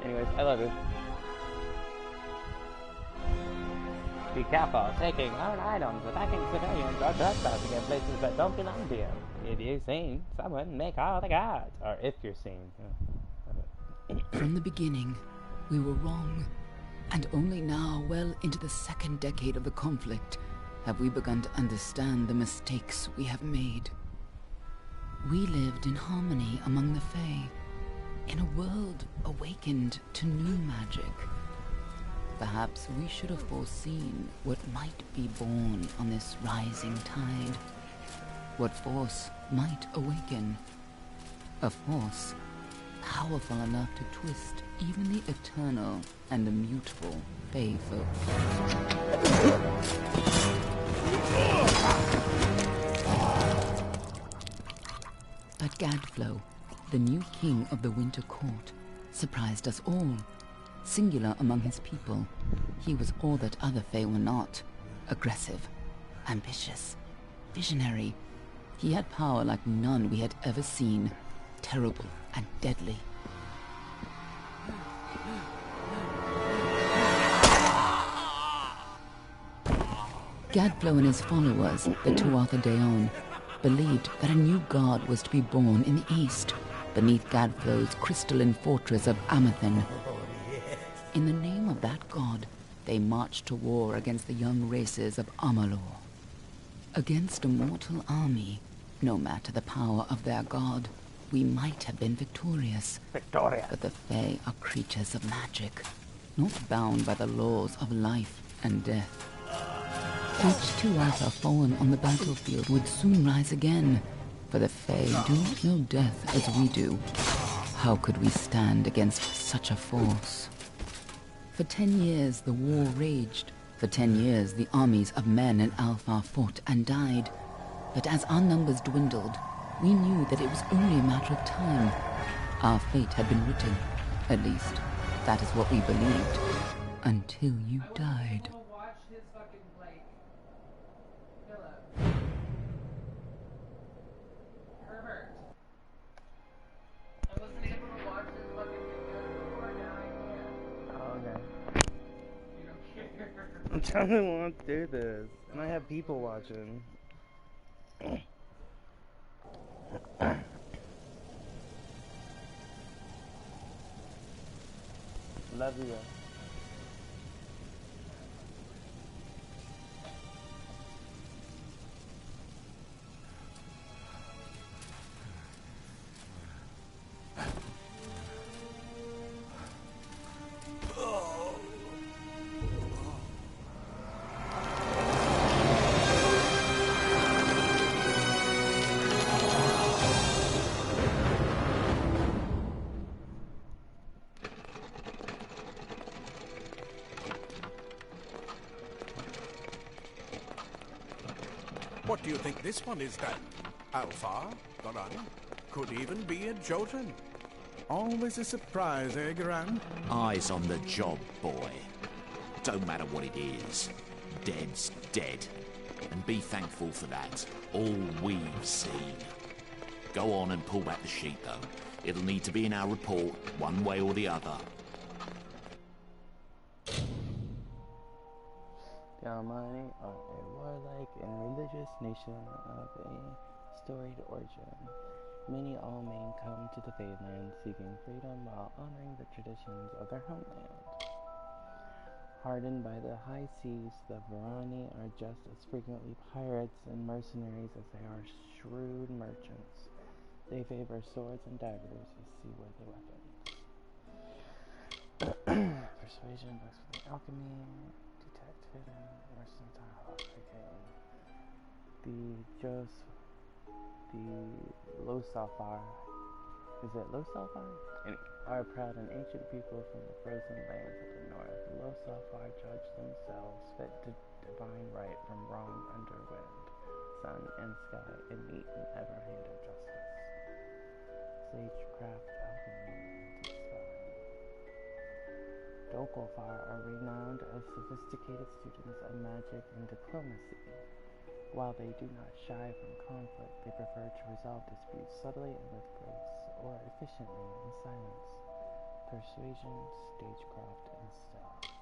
Anyways, I love you. Be careful taking own items, attacking civilians, or trespassing in places that don't belong to you. If you've seen someone, may call the guards. Or if you're seen. From the beginning, we were wrong. And only now, well into the second decade of the conflict, have we begun to understand the mistakes we have made. We lived in harmony among the Fae, in a world awakened to new magic. Perhaps we should have foreseen what might be born on this rising tide. What force might awaken. A force powerful enough to twist even the eternal and the mutable Fae folk. But Gadflow, the new king of the Winter Court, surprised us all. Singular among his people, he was all that other Fae were not. Aggressive, ambitious, visionary. He had power like none we had ever seen. Terrible and deadly. Gadflow and his followers, the Tuatha Deon, believed that a new god was to be born in the east, beneath Gadflow's crystalline fortress of Amathen. In the name of that god, they marched to war against the young races of Amalur. Against a mortal army, no matter the power of their god, we might have been victorious. But the Fae are creatures of magic, not bound by the laws of life and death. Each Tuatha fallen on the battlefield would soon rise again, for the Fae do not know death as we do. How could we stand against such a force? For 10 years the war raged. For 10 years the armies of Men and Alpha fought and died. But as our numbers dwindled, we knew that it was only a matter of time. Our fate had been written. At least, that is what we believed. Until you died. I'm trying to walk through this, and I have people watching. Love you. What do you think this one is then? Alpha, Garan? Could even be a Jotun. Always a surprise, eh, Garan? Eyes on the job, boy. Don't matter what it is. Dead's dead. And be thankful for that. All we've seen. Go on and pull back the sheet, though. It'll need to be in our report, one way or the other. The Almighty are a warlike and religious nation of a storied origin. Many all-men come to the Faeland seeking freedom while honoring the traditions of their homeland. Hardened by the high seas, the Varani are just as frequently pirates and mercenaries as they are shrewd merchants. They favor swords and daggers as seaworthy weapons. Persuasion, books for the alchemy, detect hidden, mercantile. Okay. The Losafar. Is it Losafar? Are proud and ancient people from the frozen lands of the north. The Losafar judge themselves fit to divine right from wrong under wind, sun, and sky, and meet in ever-handed justice. Sagecraft, alchemy, and spelling. Dokolfar are renowned as sophisticated students of magic and diplomacy. While they do not shy from conflict, they prefer to resolve disputes subtly and with grace, or efficiently in silence. Their persuasion, stagecraft, and stealth.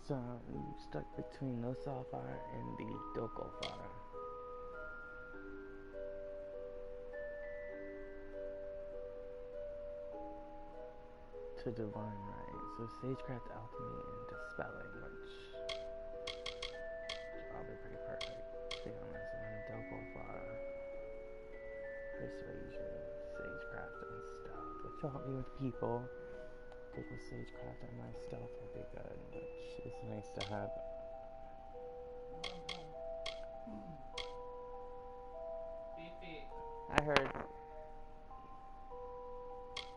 So I'm stuck between no fire and the Doko fire. To divine right. So Sagecraft, alchemy, and dispelling, which is probably pretty perfect, to be honest. And then Doko fire, persuasion, Sagecraft, and stealth, which will help me with people. Good with Sagecraft and my stealth will be good, which is nice to have. Leepeh, I heard.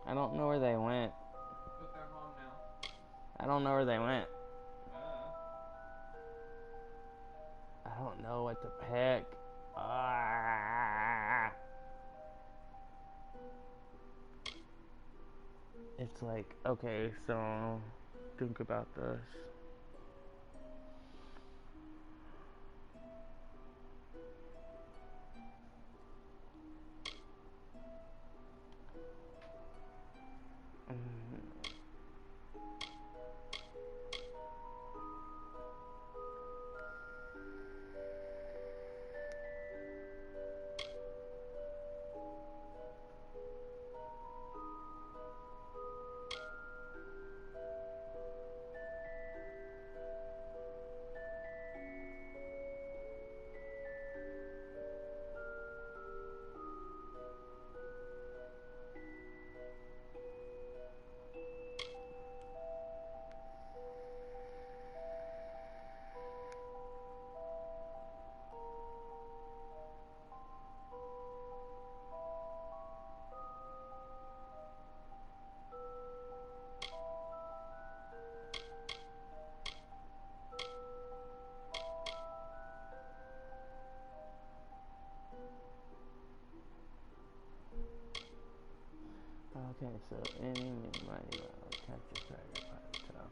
I don't know where they went. but they're home now. I don't know where they went. Uh, I don't know what to pick. Ah. It's like, okay, so think about this. Okay, so any money catch a tiger by the tail.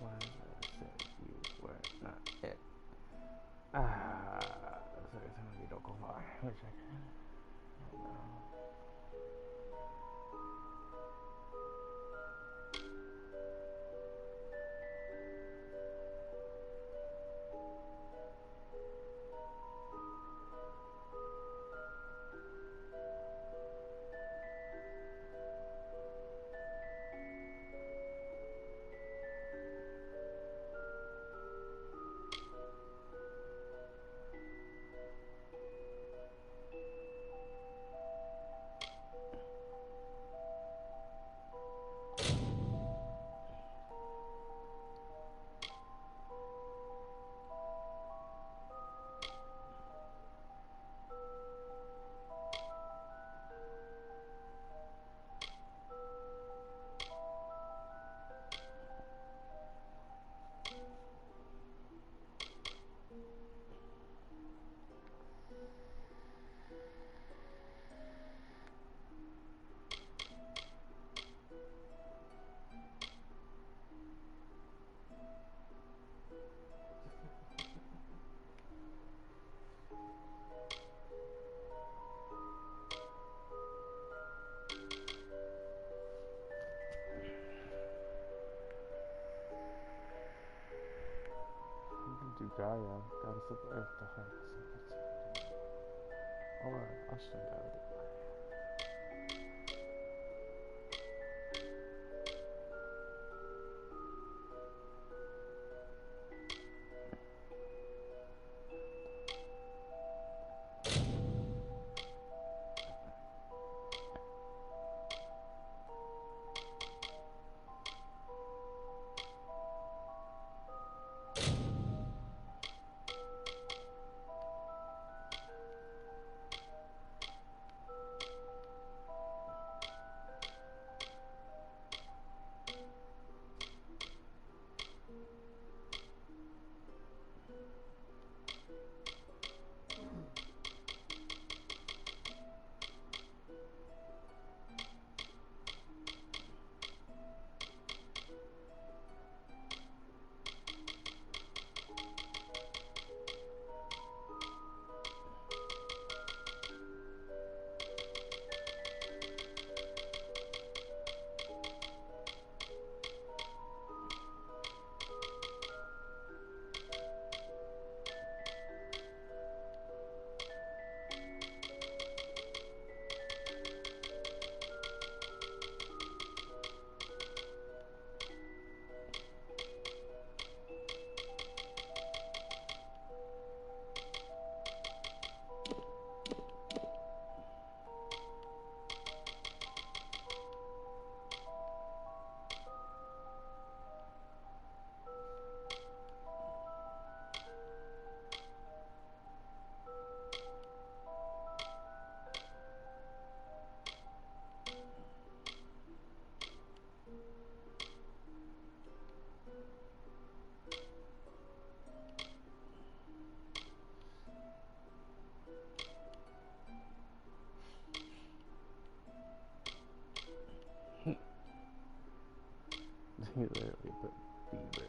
Why said you were not it? Ah, so it's gonna be local far, which I don't know. You can do Gaia, goddess of earth, the heart, or Ashton, god of the fire. He literally put Bieber.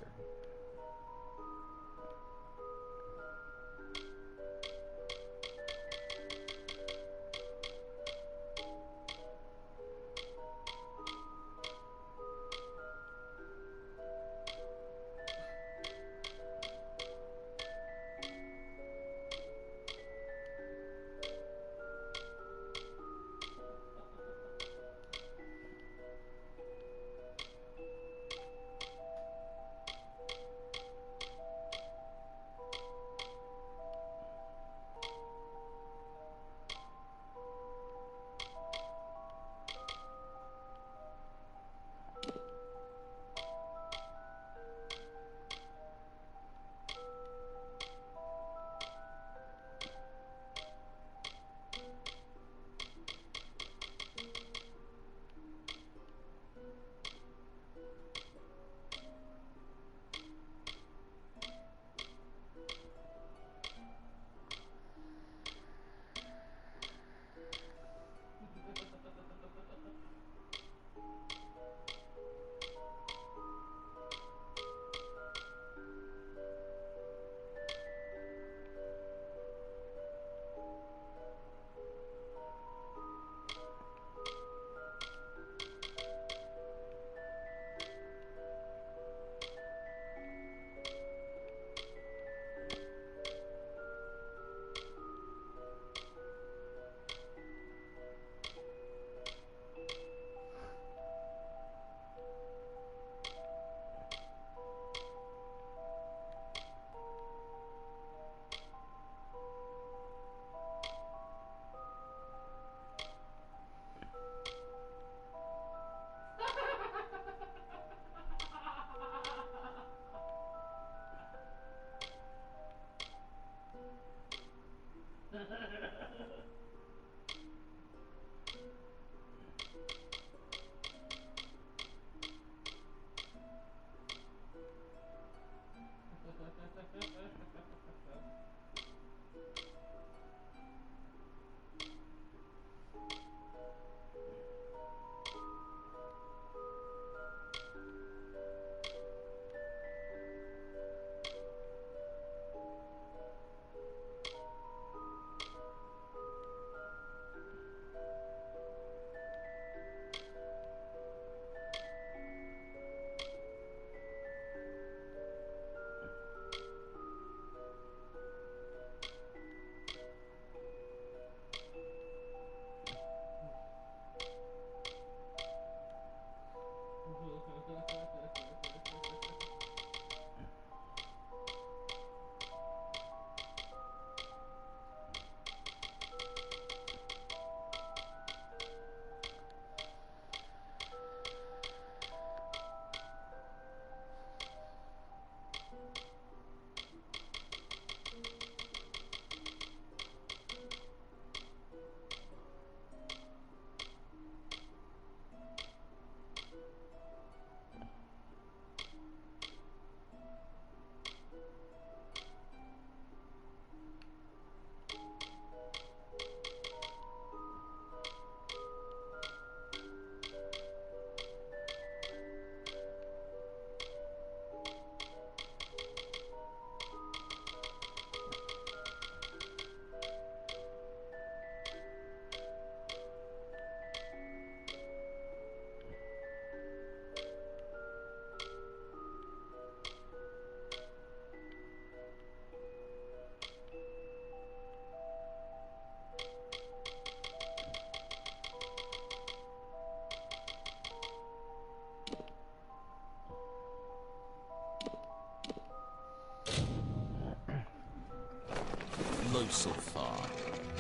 Loose or far?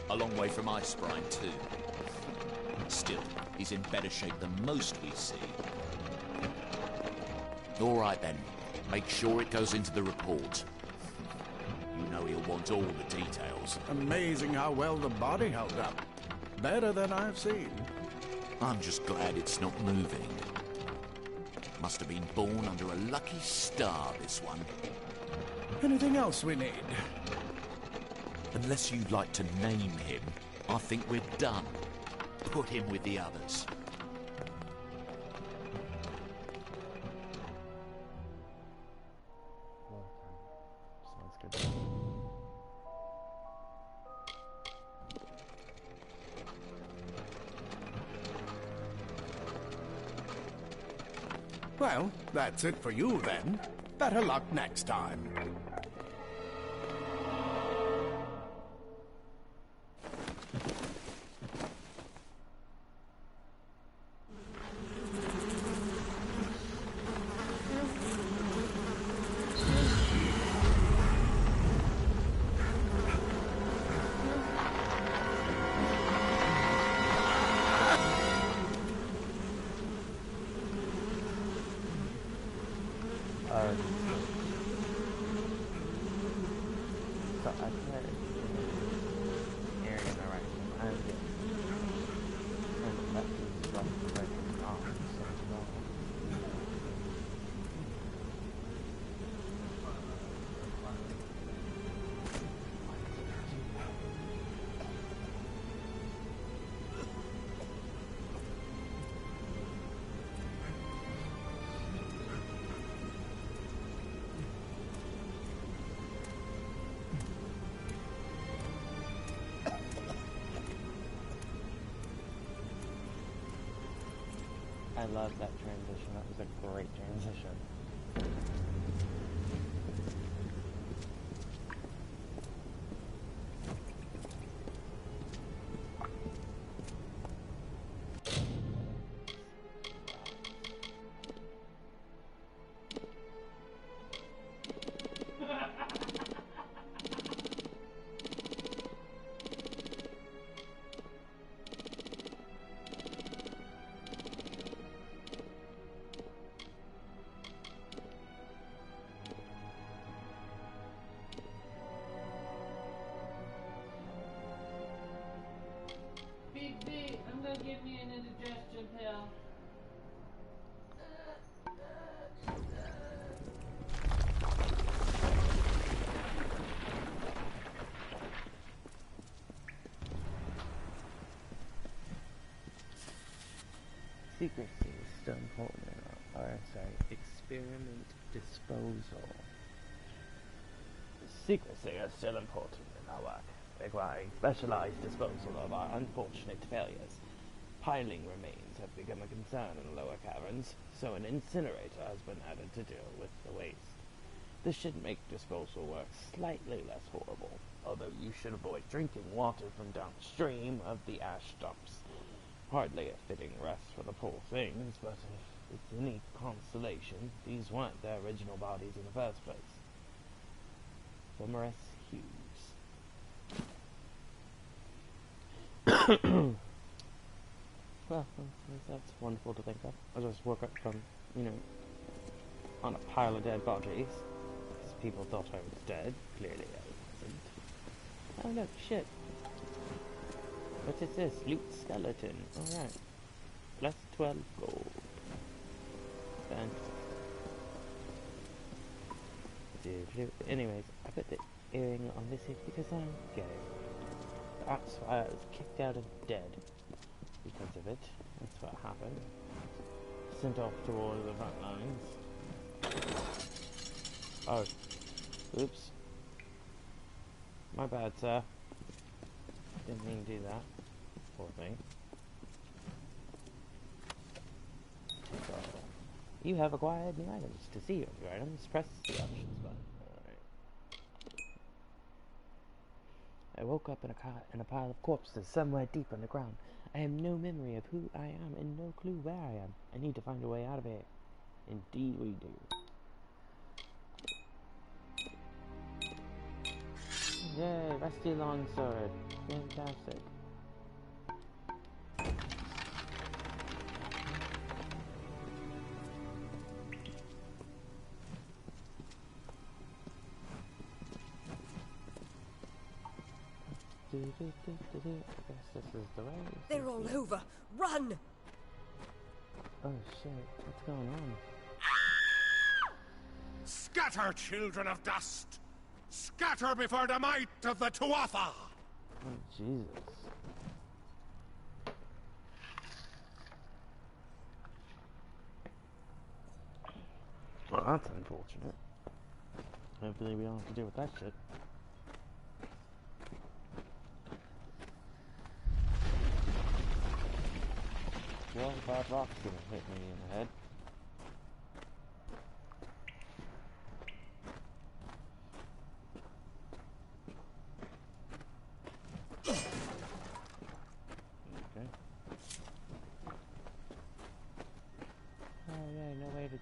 A long way from Ice Brine too. Still, he's in better shape than most we see. All right then. Make sure it goes into the report. You know he'll want all the details. Amazing how well the body held up. Better than I've seen. I'm just glad it's not moving. Must have been born under a lucky star, this one. Anything else we need? Unless you'd like to name him, I think we're done. Put him with the others. Well, that's it for you then. Better luck next time. So I put area direction. I'm getting and that is rough breaking off so long. I love that transition. That was a great transition. Beep, I'm gonna give me an indigestion pill. Secrecy is still important in our experiment disposal. Secrecy is still important in our work, requiring specialized disposal of our unfortunate failures. Piling remains have become a concern in the lower caverns, so an incinerator has been added to deal with the waste. This should make disposal work slightly less horrible, although you should avoid drinking water from downstream of the ash dumps. Hardly a fitting rest for the poor things, but if it's any consolation, these weren't their original bodies in the first place. Summers Hughes. Well, that's wonderful to think of. I just woke up from, on a pile of dead bodies. Because people thought I was dead. Clearly I wasn't. Oh look, shit. What is this? Loot skeleton. Alright. Plus 12 gold. Fantastic. Anyways, I put the earring on this here because I'm gay. That's why I was kicked out of dead. Because of it. That's what happened. Sent off to all of the front lines. Oh. Oops. My bad, sir. Didn't mean to do that. Poor thing. So, you have acquired new items. To see your items, press the options button. Alright. I woke up in a pile of corpses somewhere deep underground. I have no memory of who I am and no clue where I am. I need to find a way out of here. Indeed we do. Yay, rusty longsword. Fantastic. I guess this is the way. They're all over. Run! Oh shit, what's going on? Scatter, children of dust! Scatter before the might of the Tuatha! Oh, Jesus. Well, that's unfortunate. Hopefully we don't have to deal with that shit. Well, bad rock's gonna hit me in the head.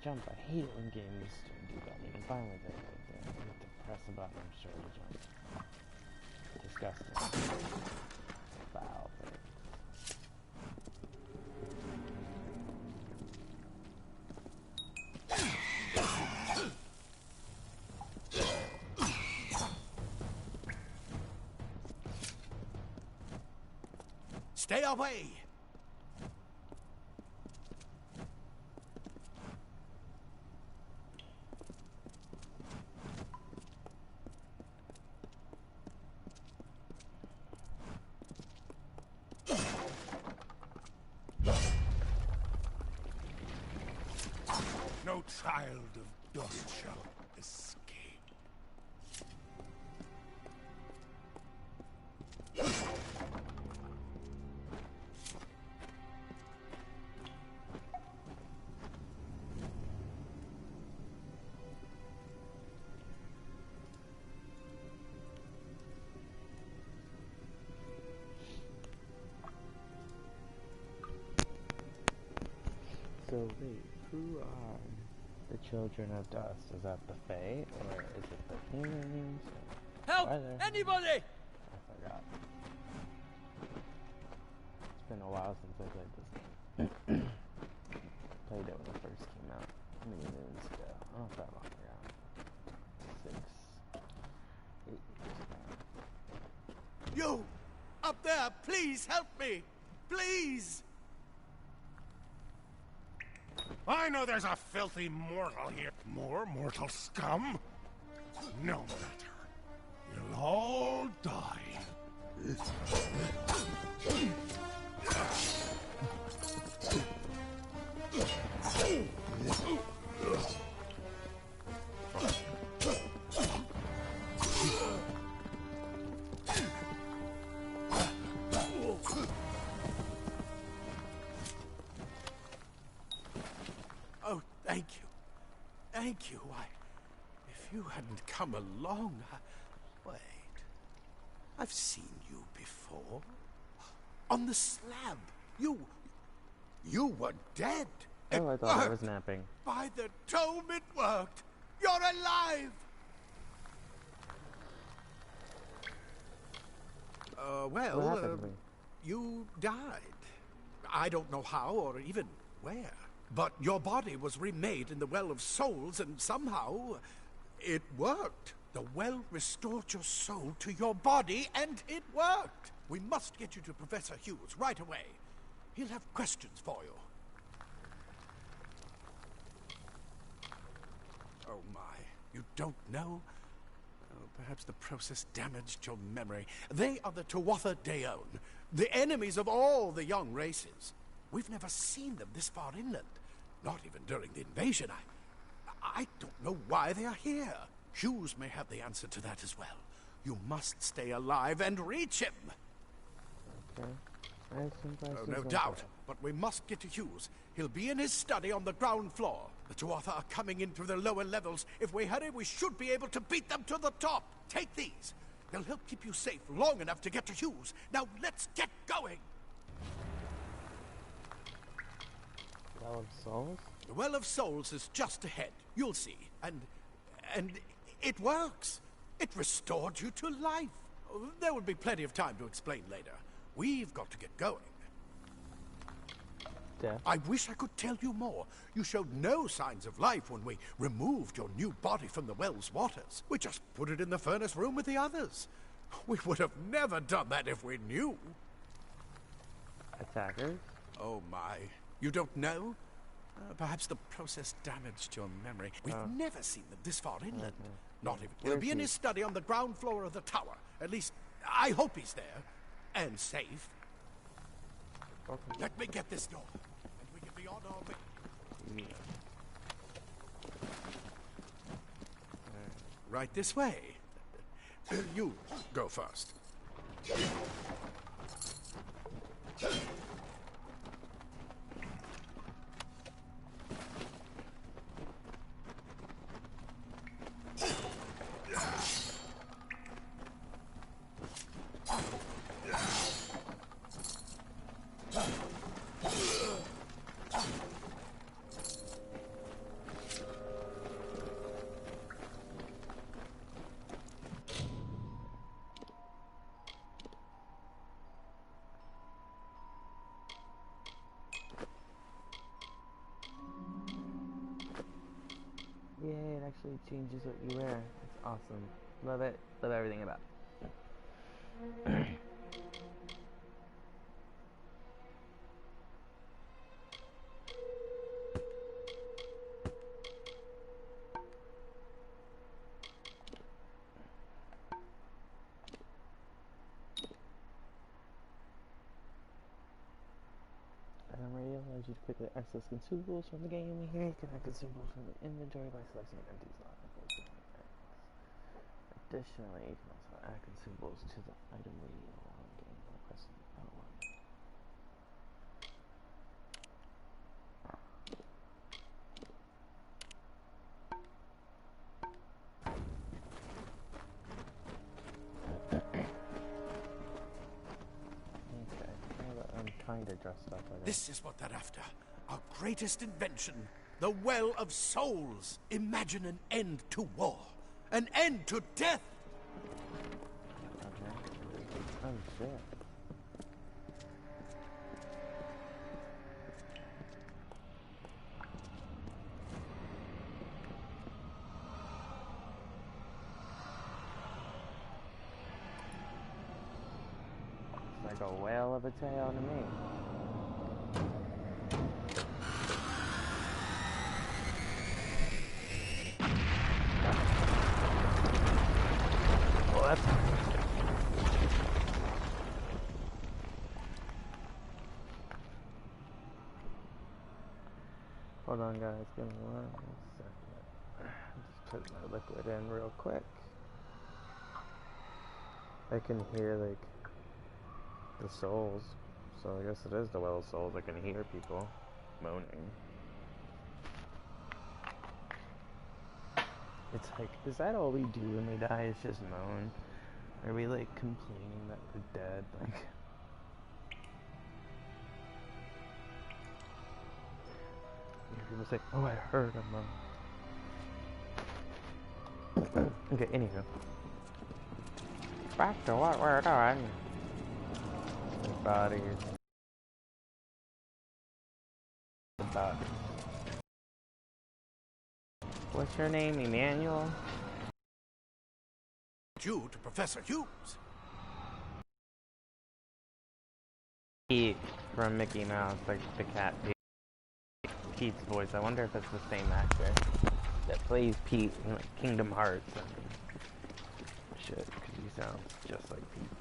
jump. I hate it when games do that. You can finally do it. You have to press a button, I'm sure, to jump. Disgusting. Foul thing. Stay away! No child of dust shall escape. So wait, who are the children of dust? Is that the Fae, or is it the humans? Help! Either. Anybody! I forgot. It's been a while since I played this game. Played it when it first came out. How many moons ago? Oh, not that long ago. 6, 8 years ago. You! Up there, please help me! Please! I know there's a filthy mortal here. More mortal scum? No matter. You'll all die. Oh, thank you. Thank you. If you hadn't come along, wait. I've seen you before. On the slab. You were dead. Oh, I thought I was napping. By the tome, it worked. You're alive. What happened to me? You died. I don't know how or even where. But your body was remade in the Well of Souls, and somehow it worked. The well restored your soul to your body, and it worked. We must get you to Professor Hughes right away. He'll have questions for you. Oh my, you don't know? Oh, perhaps the process damaged your memory. They are the Tuatha Deon, the enemies of all the young races. We've never seen them this far inland. Not even during the invasion. I don't know why they are here. Hughes may have the answer to that as well. You must stay alive and reach him. Okay. No doubt, but we must get to Hughes. He'll be in his study on the ground floor. The Tuatha are coming in through the lower levels. If we hurry, we should be able to beat them to the top. Take these. They'll help keep you safe long enough to get to Hughes. Now let's get going. Well of Souls? The Well of Souls is just ahead. You'll see. And it works. It restored you to life. There will be plenty of time to explain later. We've got to get going. Death? I wish I could tell you more. You showed no signs of life when we removed your new body from the well's waters. We just put it in the furnace room with the others. We would have never done that if we knew. Attackers? Oh my. You don't know? Perhaps the process damaged your memory. We've never seen them this far inland. Okay. Not even. He'll be in his study on the ground floor of the tower. At least, I hope he's there. And safe. Okay. Let me get this door. And we can be on our way. Yeah. Right this way. You go first. actually changes what you wear. It's awesome. Love it. Love everything about it. Item radio allows you to quickly access consumables from the game. Here you can add consumables from the inventory by selecting an empty slot and placing it. Additionally, you can also add consumables to the item radio while in game by pressing L1. Okay, now that I'm kinda dressed up, I guess. This is what they're after. Our greatest invention. The Well of Souls. Imagine an end to war. An end to death. Okay. Oh shit. It's like a whale of a tail to me. What? Hold on, guys. Give me 1 second. Just put my liquid in real quick. I can hear, like, the souls. So I guess it is the Well of Souls. I can hear people moaning. It's like, is that all we do when we die? Is just moan? Are we, like, complaining that we're dead? Like... People say, oh, I heard a moan. Okay, anywho. Back to what we're doing. Bodies. The bodies. What's your name, Emmanuel? You to Professor Hughes. Pete from Mickey Mouse, like the cat Pete. Pete's voice. I wonder if it's the same actor that plays Pete in like Kingdom Hearts and shit, because he sounds just like Pete.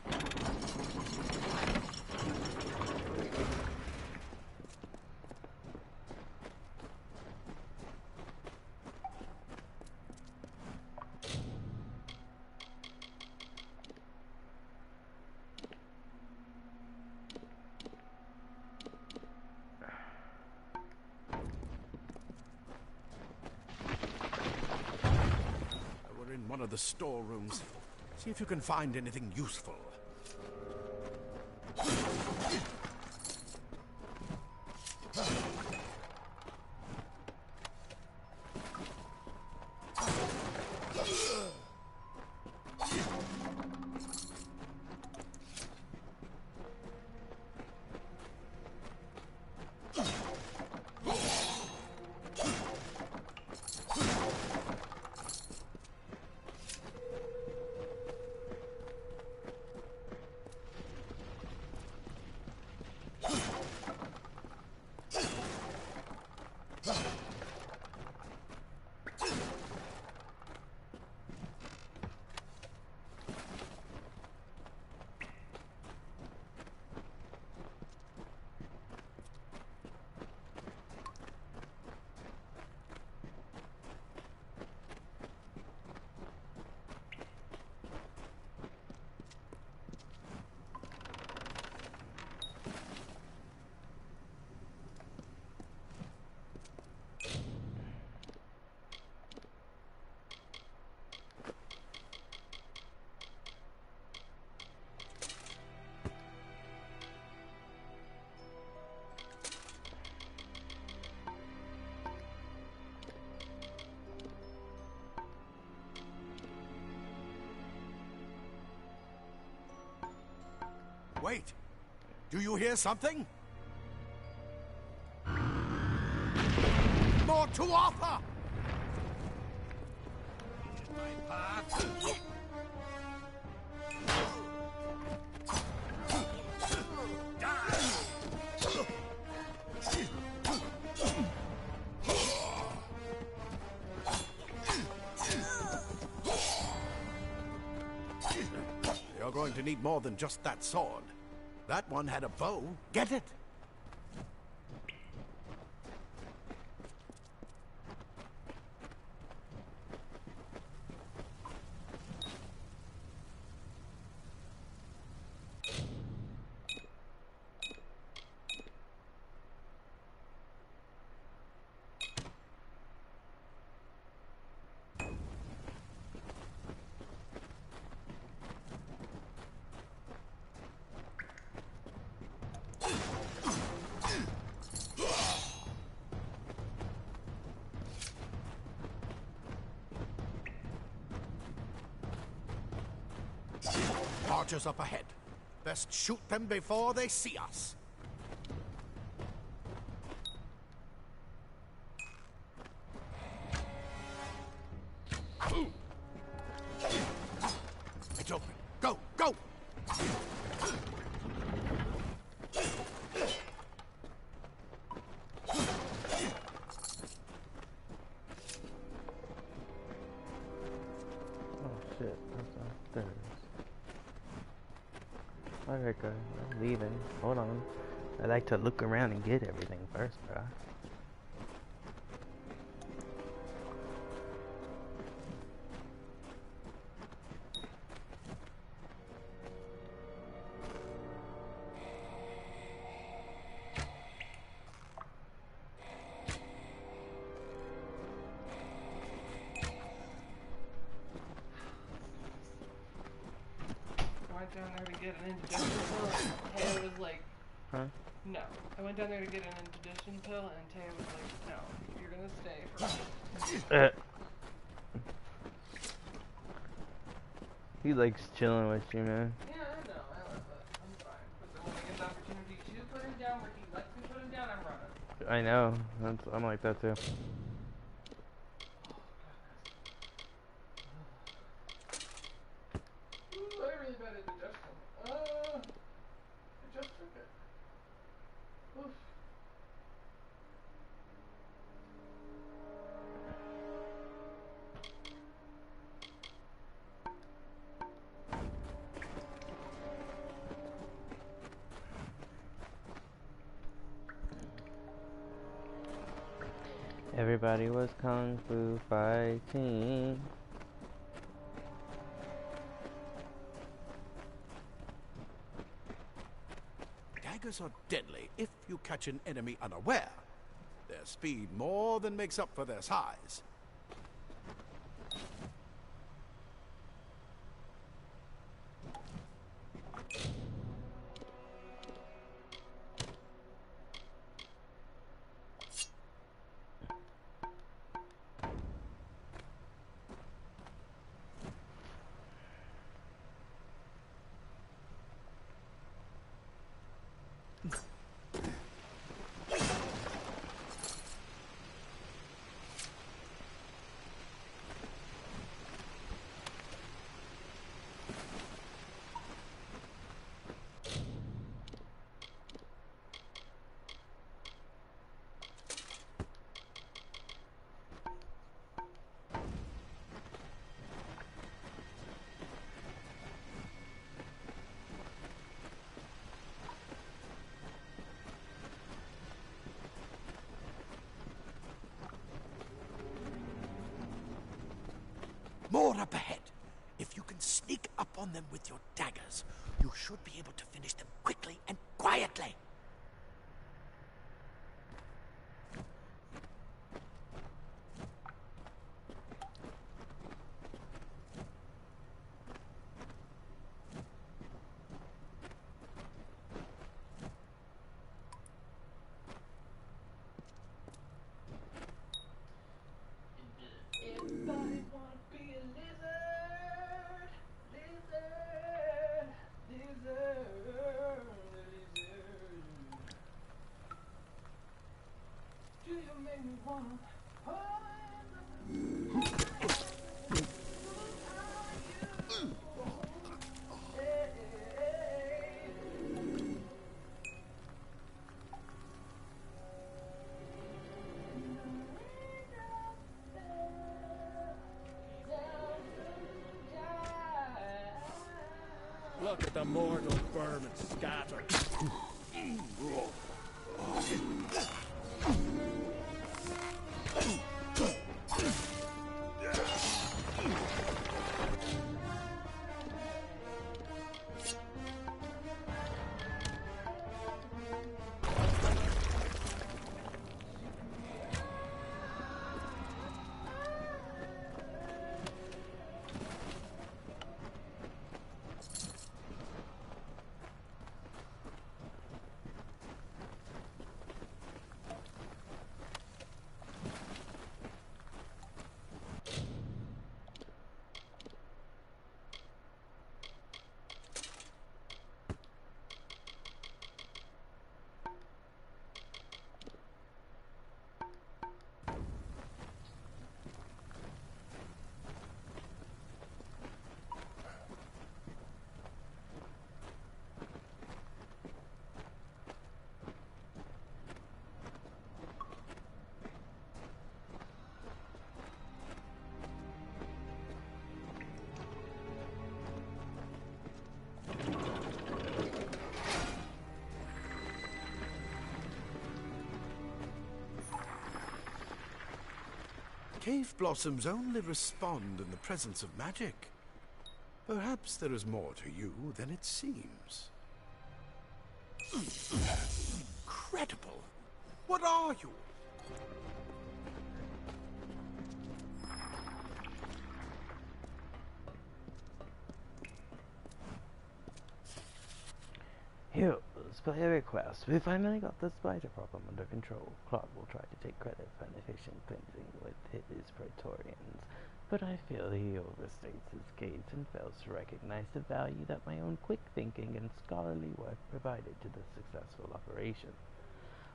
We're in one of the storerooms. See if you can find anything useful. Wait! Do you hear something? More to offer! my path. You're going to need more than just that sword. That one had a bow. Get it? Archers up ahead. Best shoot them before they see us. It's open. Go, go! Oh shit, that's upstairs. Alright guys, I'm leaving. Hold on. I like to look around and get everything first, bro. I went down there to get an indigestion pill, and Taya was like, Huh? no. I went down there to get an indigestion pill, and Taya was like, no, you're gonna stay for He likes chilling with you, man. Yeah, I know, I love it. I'm fine. But then when I get the opportunity to put him down where he lets me put him down, I'm running. I know. I'm like that too. Ooh, I really bad indigestion. I just took it. Oof. Everybody was kung fu fighting. Daggers are deadly if you catch an enemy unaware. Their speed more than makes up for their size. More up ahead. If you can sneak up on them with your daggers, you should be able to finish them quickly and quietly. Everybody wanna be a lizard, lizard, lizard, lizard. Do you make me wanna? mortal vermin scatter. Cave blossoms only respond in the presence of magic. Perhaps there is more to you than it seems. Incredible! What are you? Heroes, by a request, we finally got the spider problem under control. Claude will try to take credit for an efficient cleansing with his Praetorians, but I feel he overstates his gates and fails to recognize the value that my own quick thinking and scholarly work provided to the successful operation.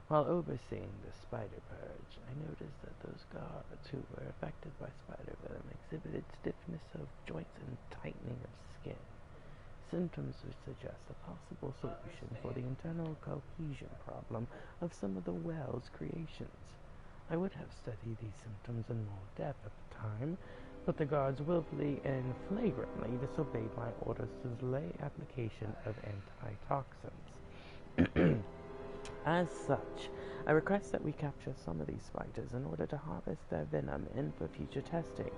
While overseeing the spider purge, I noticed that those guards who were affected by spider venom exhibited stiffness of joints and tightening of skin, symptoms which suggest a possible solution for the internal cohesion problem of some of the well's creations. I would have studied these symptoms in more depth at the time, but the guards willfully and flagrantly disobeyed my orders to delay application of antitoxins. As such, I request that we capture some of these spiders in order to harvest their venom and for future testing.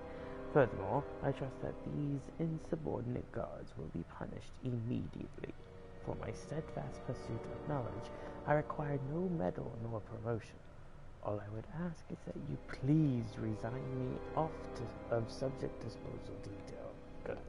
Furthermore, I trust that these insubordinate guards will be punished immediately. For my steadfast pursuit of knowledge, I require no medal nor promotion. All I would ask is that you please resign me off of subject disposal detail. Good night.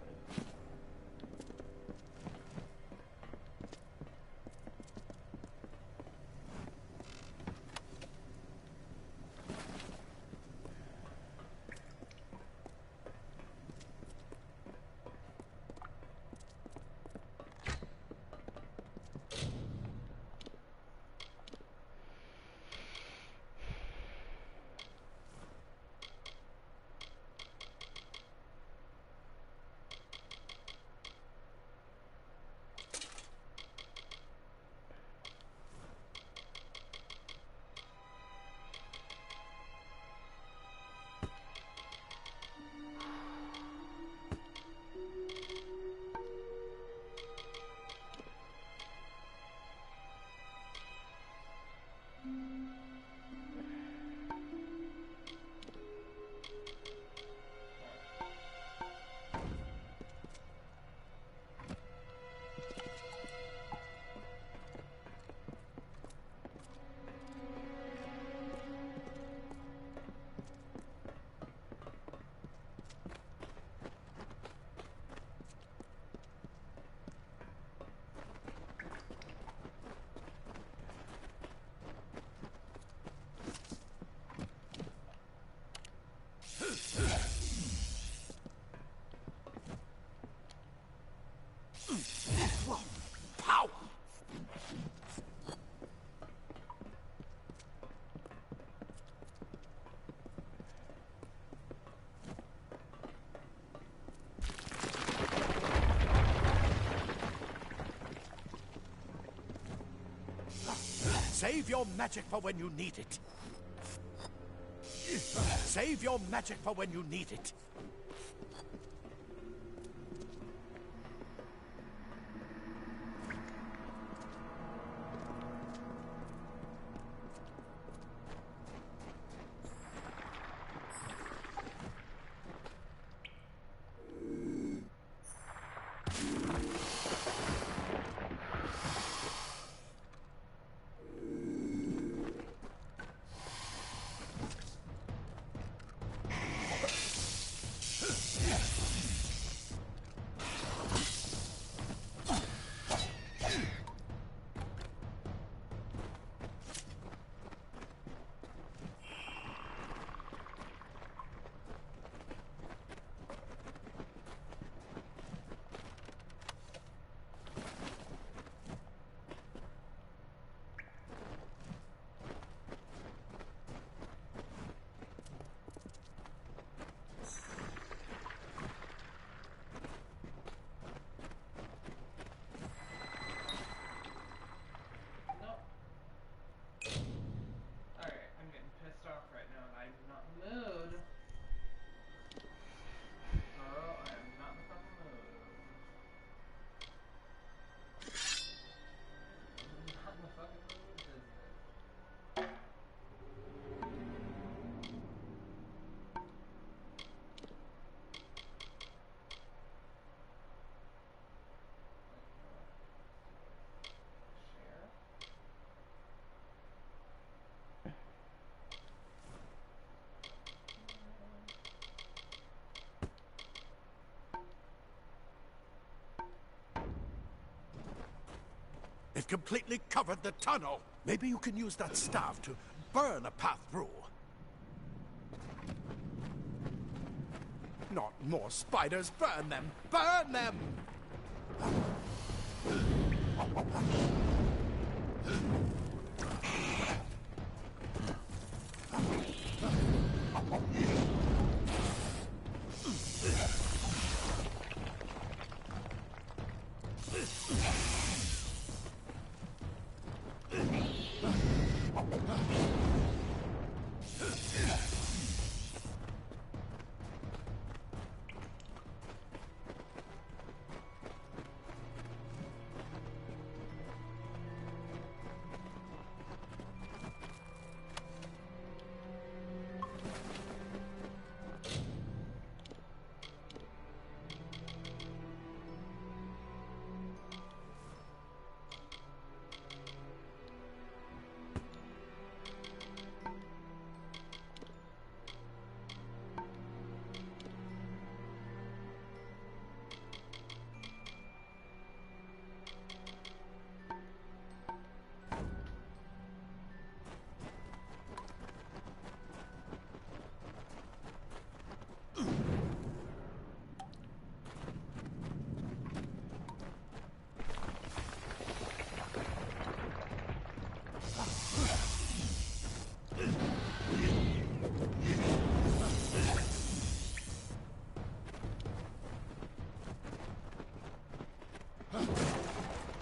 Power! Save your magic for when you need it. Save your magic for when you need it. They've completely covered the tunnel. Maybe you can use that staff to burn a path through. Not more spiders. Burn them! Burn them!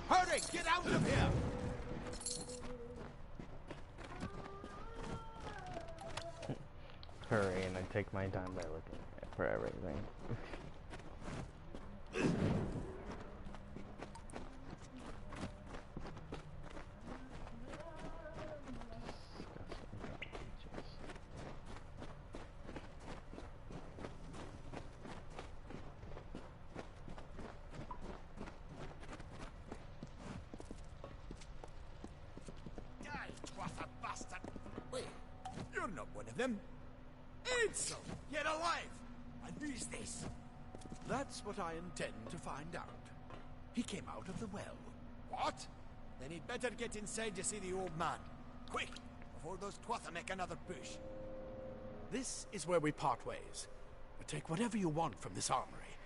Hurry! Get out of here! Hurry, and I take my time by looking for everything. Wait, you're not one of them. Ansel, get alive! And who's this? That's what I intend to find out. He came out of the well. What? Then he'd better get inside to see the old man. Quick, before those twatha make another push. This is where we part ways. But take whatever you want from this armory.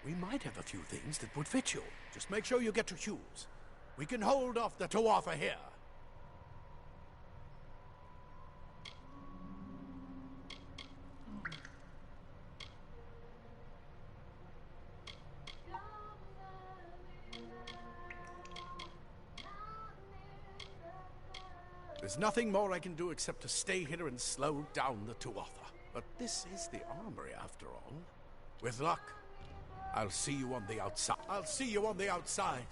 We might have a few things that would fit you. Just make sure you get to Hughes. We can hold off the Tuatha here. There's nothing more I can do except to stay here and slow down the Tuatha. But this is the armory, after all. With luck, I'll see you on the outside. I'll see you on the outside.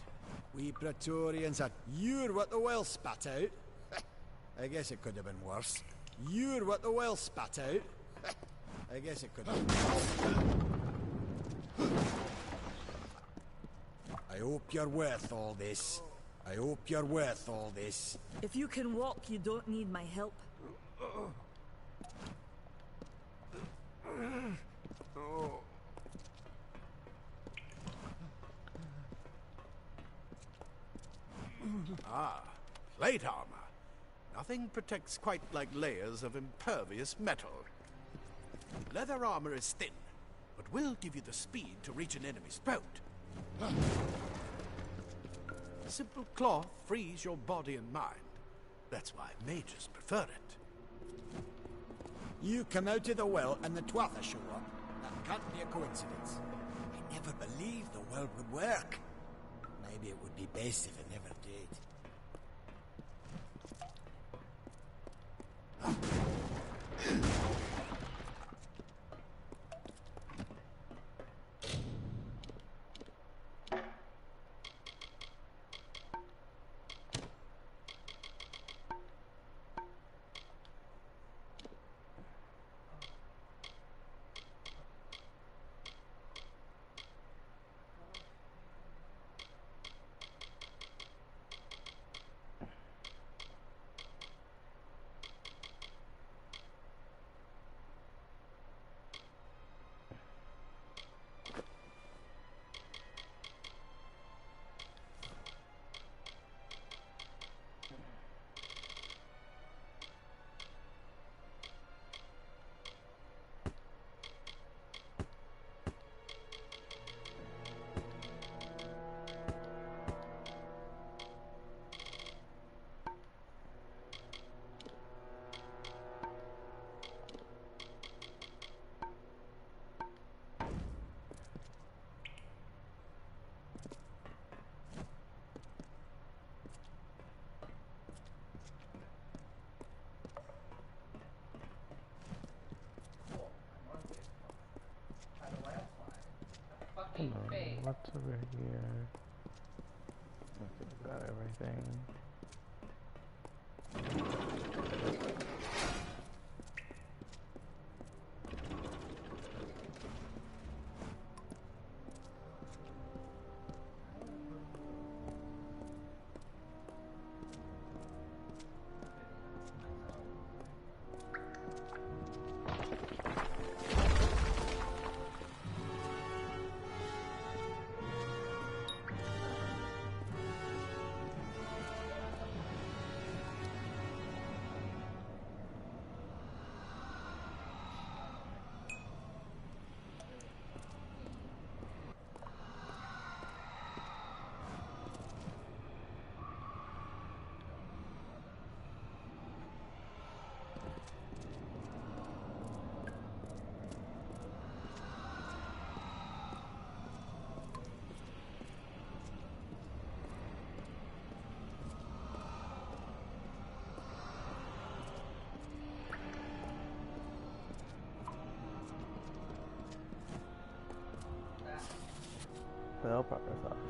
We Praetorians are... You're what the well spat out? I guess it could have been worse. You're what the well spat out? I guess it could have been worse. I hope you're worth all this. I hope you're worth all this. If you can walk, you don't need my help. Ah, plate armor. Nothing protects quite like layers of impervious metal. Leather armor is thin, but will give you the speed to reach an enemy's throat. Simple cloth frees your body and mind. That's why mages prefer it. You come out of the well and the Tuatha show up. That can't be a coincidence. I never believed the well would work. Maybe it would be best if it never did. what's over here? Okay, got everything. Well,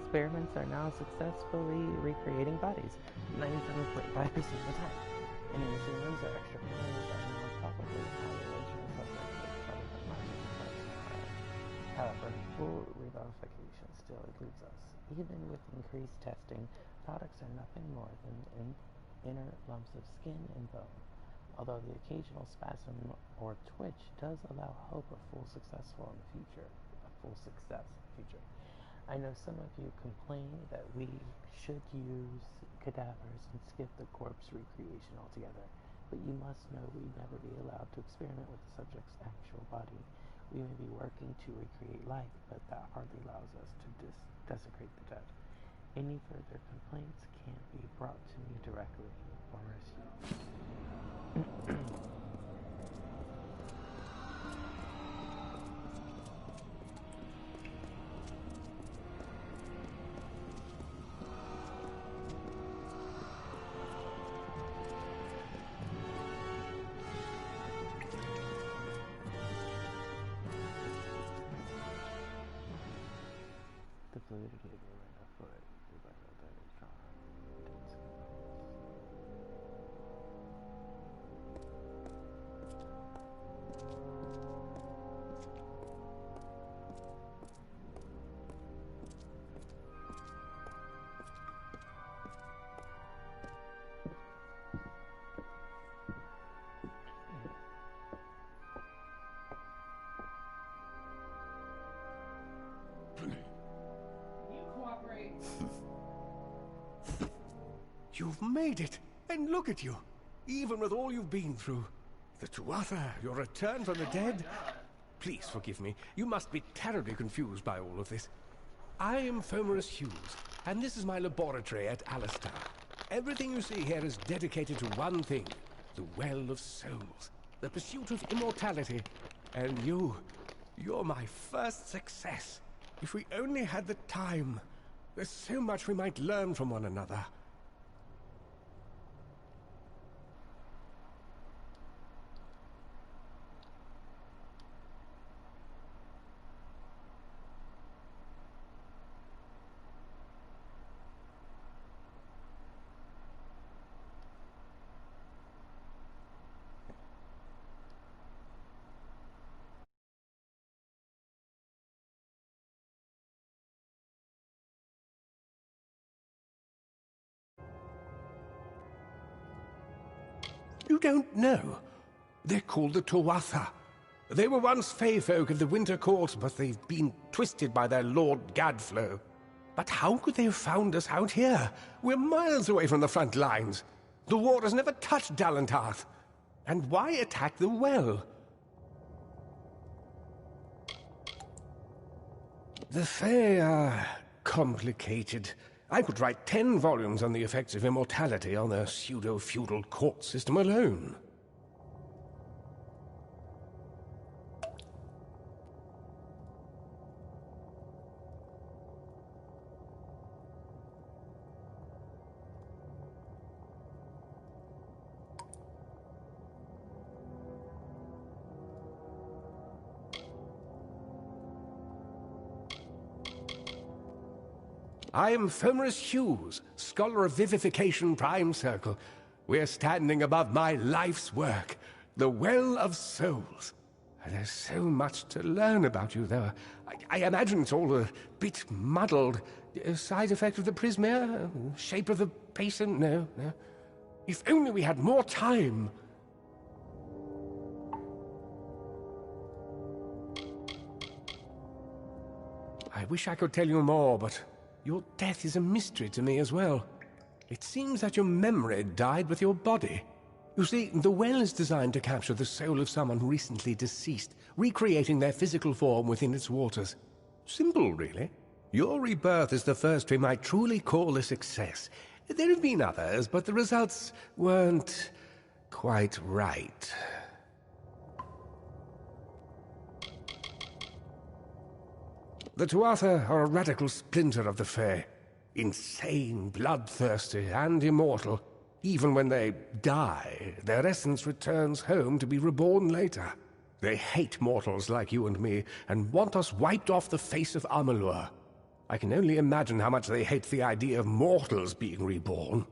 experiments are now successfully recreating bodies 97.5% of the time. Any missing limbs or extra fingers are now probably how the original subject was started by Martin. However, full revivification still eludes us. Even with increased testing, products are nothing more than inner lumps of skin and bone. Although the occasional spasm or twitch does allow hope of full success in the future. I know some of you complain that we should use cadavers and skip the corpse recreation altogether, but you must know we'd never be allowed to experiment with the subject's actual body. We may be working to recreate life, but that hardly allows us to desecrate the dead. Any further complaints can be brought to me directly, or refused. The fluidity of your right foot is like a very strong. You've made it, and look at you. Even with all you've been through. The Tuatha, your return from the dead. Please forgive me. You must be terribly confused by all of this. I am Fomerus Hughes, and this is my laboratory at Alistar. Everything you see here is dedicated to one thing, the Well of Souls, the pursuit of immortality. And you're my first success. If we only had the time, there's so much we might learn from one another. You don't know. They're called the Tuatha. They were once Fey folk of the Winter Court, but they've been twisted by their Lord Gadflow. But how could they have found us out here? We're miles away from the front lines. The war has never touched Dalentarth. And why attack the well? The Fae are complicated. I could write 10 volumes on the effects of immortality on their pseudo-feudal court system alone. I am Fomerus Hughes, Scholar of Vivification Prime Circle. We're standing above my life's work, the Well of Souls. There's so much to learn about you, though. I imagine it's all a bit muddled. A side effect of the prismere? Shape of the basin? No. If only we had more time. I wish I could tell you more, but your death is a mystery to me as well. It seems that your memory died with your body. You see, the well is designed to capture the soul of someone recently deceased, recreating their physical form within its waters. Simple, really. Your rebirth is the first we might truly call a success. There have been others, but the results weren't quite right. The Tuatha are a radical splinter of the Fae. Insane, bloodthirsty, and immortal. Even when they die, their essence returns home to be reborn later. They hate mortals like you and me, and want us wiped off the face of Amalur. I can only imagine how much they hate the idea of mortals being reborn.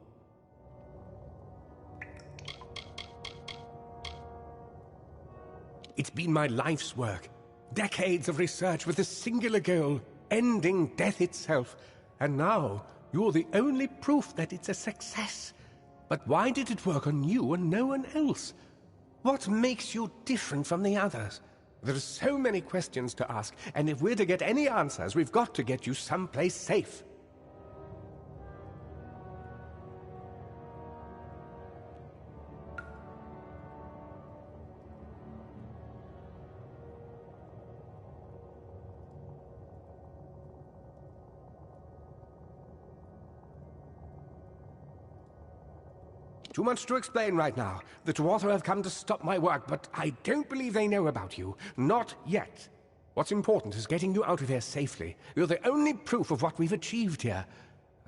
It's been my life's work. Decades of research with a singular goal, ending death itself. And now, you're the only proof that it's a success. But why did it work on you and no one else? What makes you different from the others? There are so many questions to ask, and if we're to get any answers, we've got to get you someplace safe. Too much to explain right now. The Tuatha have come to stop my work, but I don't believe they know about you. Not yet. What's important is getting you out of here safely. You're the only proof of what we've achieved here.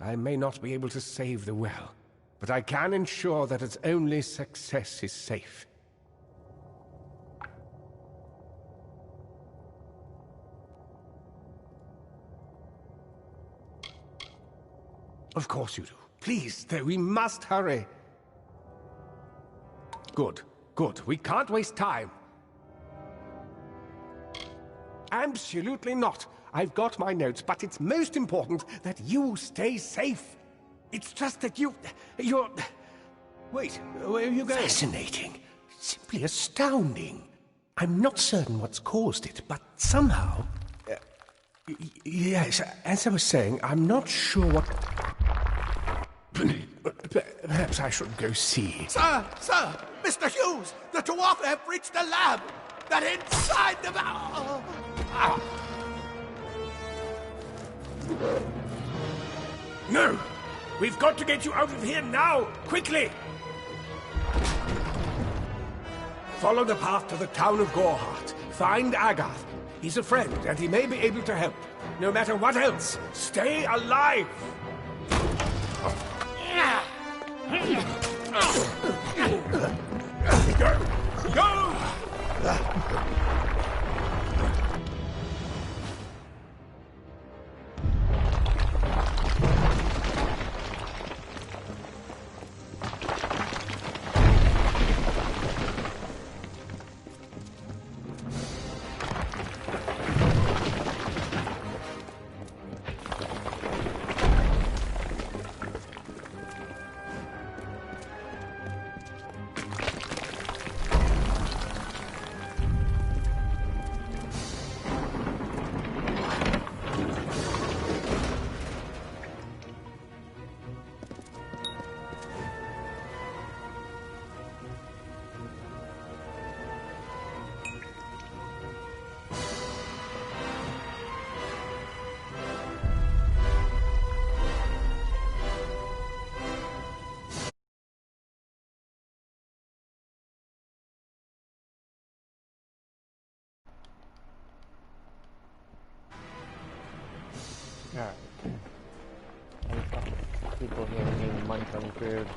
I may not be able to save the well, but I can ensure that its only success is safe. Of course you do. Please, though, we must hurry. Good. We can't waste time. Absolutely not. I've got my notes, but it's most important that you stay safe. It's just that you're... Wait, where are you going? Fascinating. Simply astounding. I'm not certain what's caused it, but somehow... yes, as I was saying, I'm not sure what... Perhaps I should go see. Sir! Mr. Hughes! The Tuatha have reached the lab! They're inside the... No! We've got to get you out of here now! Quickly! Follow the path to the town of Gorhart. Find Agath. He's a friend, and he may be able to help. No matter what else, stay alive! Go! Alright. Any fucking people here need money from food.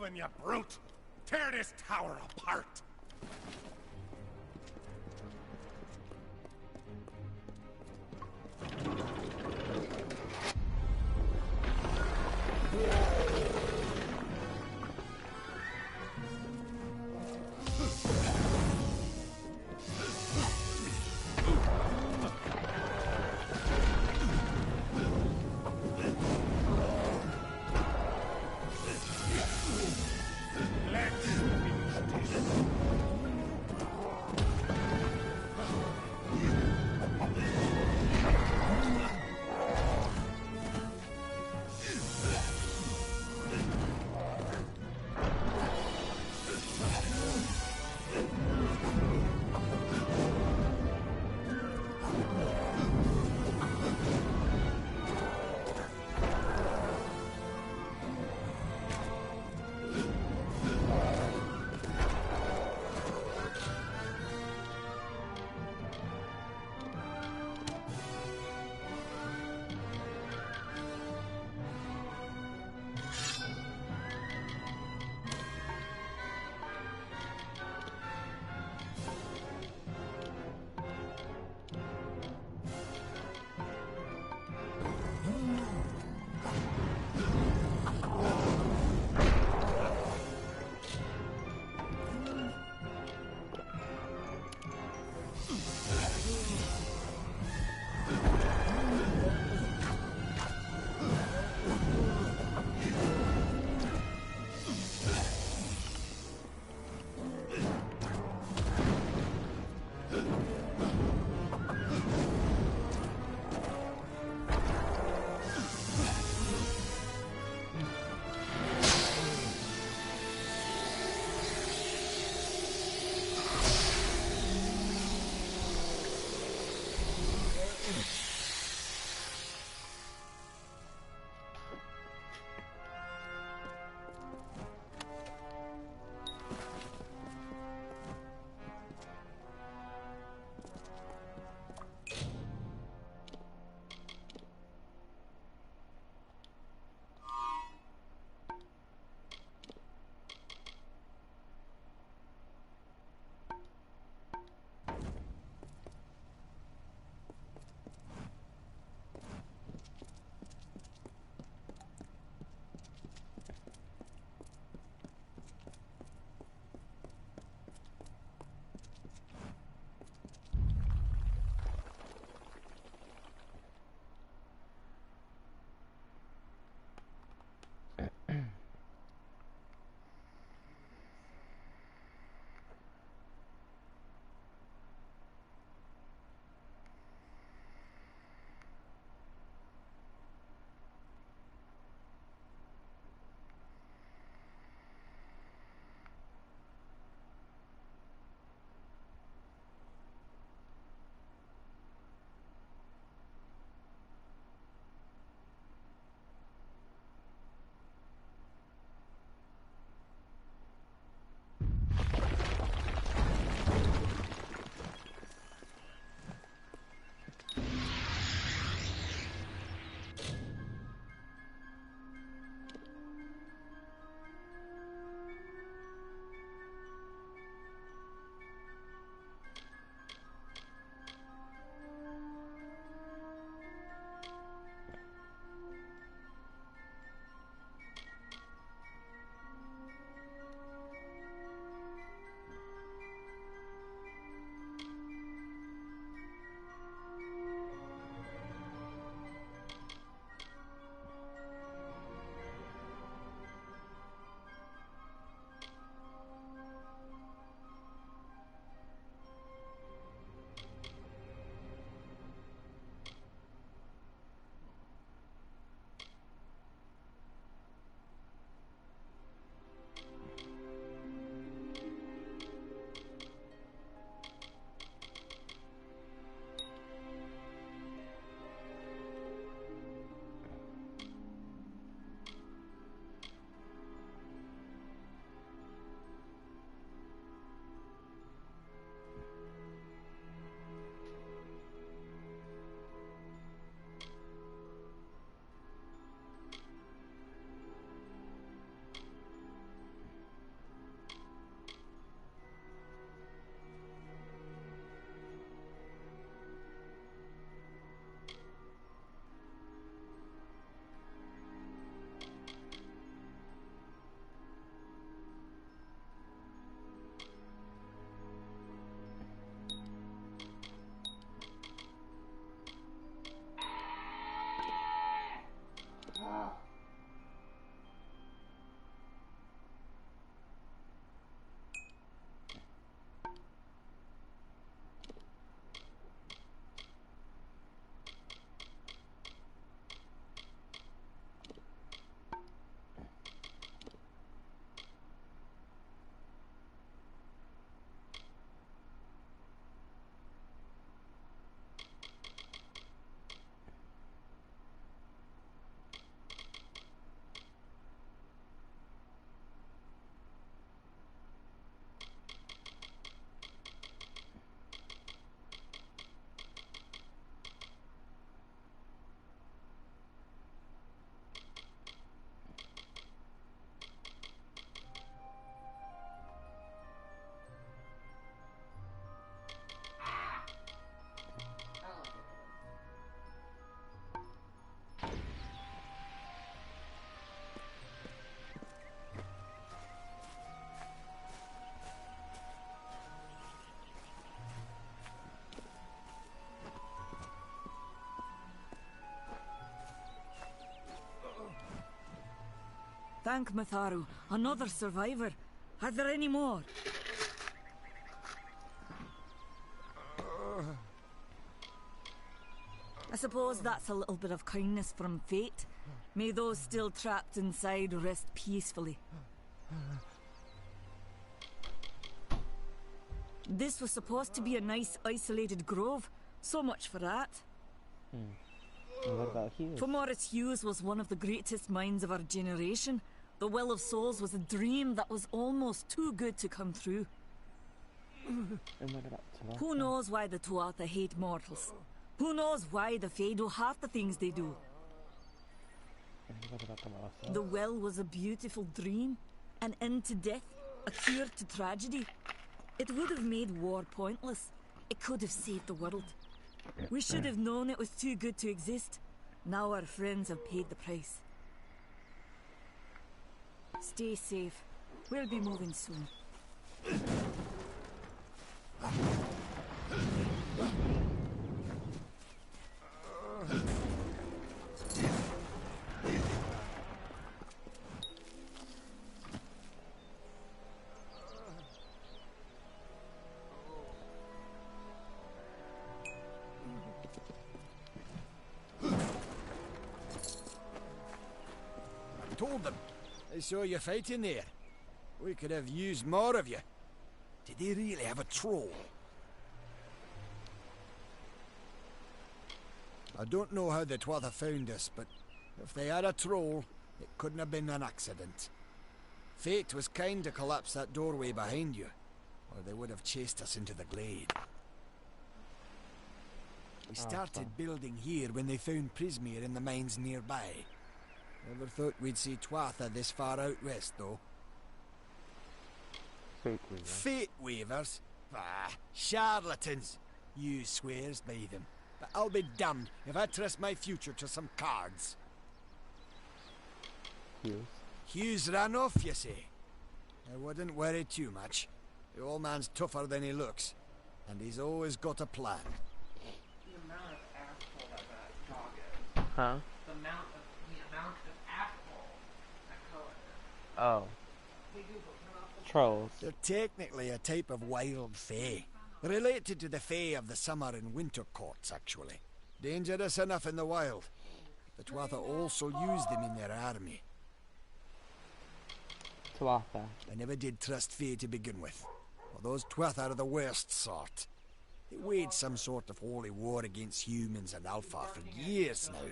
doing, you brute? Tear this tower apart! Thank Matharu. Another survivor. Are there any more? I suppose that's a little bit of kindness from fate. May those still trapped inside rest peacefully. This was supposed to be a nice isolated grove. So much for that. And what about Hughes? Morris Hughes was one of the greatest minds of our generation. The Well of Souls was a dream that was almost too good to come true. And what about Tuatha? Who knows why the Tuatha hate mortals? Who knows why the Fae do half the things they do? And what about the Rasa? The well was a beautiful dream, an end to death, a cure to tragedy. It would have made war pointless. It could have saved the world. We should have known it was too good to exist. Now our friends have paid the price. Stay safe. We'll be moving soon. I told them. I saw you fighting there. We could have used more of you. Did they really have a troll? I don't know how the Tuatha found us, but if they had a troll, it couldn't have been an accident. Fate was kind to collapse that doorway behind you, or they would have chased us into the glade. We started building here when they found Prismere in the mines nearby. Never thought we'd see Tuatha this far out west, though. Fate Weaver. Fate Weavers? Ah, charlatans. You swears by them. But I'll be damned if I trust my future to some cards. Hughes. Hughes ran off, you say? I wouldn't worry too much. The old man's tougher than he looks, and he's always got a plan. The amount of asshole that dog is. Huh? The amount of asshole that color is. Oh. Hey Google, turn off the Trolls. They're technically a type of wild fae. Related to the fae of the summer and winter courts, actually. Dangerous enough in the wild. The Tuatha also use them in their army. Tuatha. I never did trust fae to begin with. Well, those Tuatha are the worst sort. They waged some sort of holy war against humans and Alpha for years now.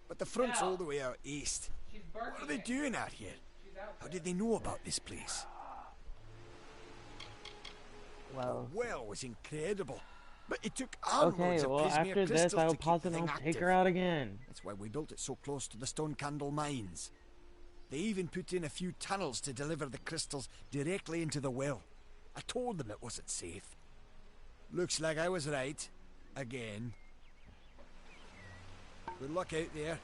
But the front's all the way out east. What are they doing out here? How did they know about this place? Well. The well was incredible. But it took armloads Okay, well, of Prismere after this, crystals I will to keep pause the and thing I'll take active. her out again. That's why we built it so close to the Stone Candle mines. They even put in a few tunnels to deliver the crystals directly into the well. I told them it wasn't safe. Looks like I was right. Again. Good luck out there.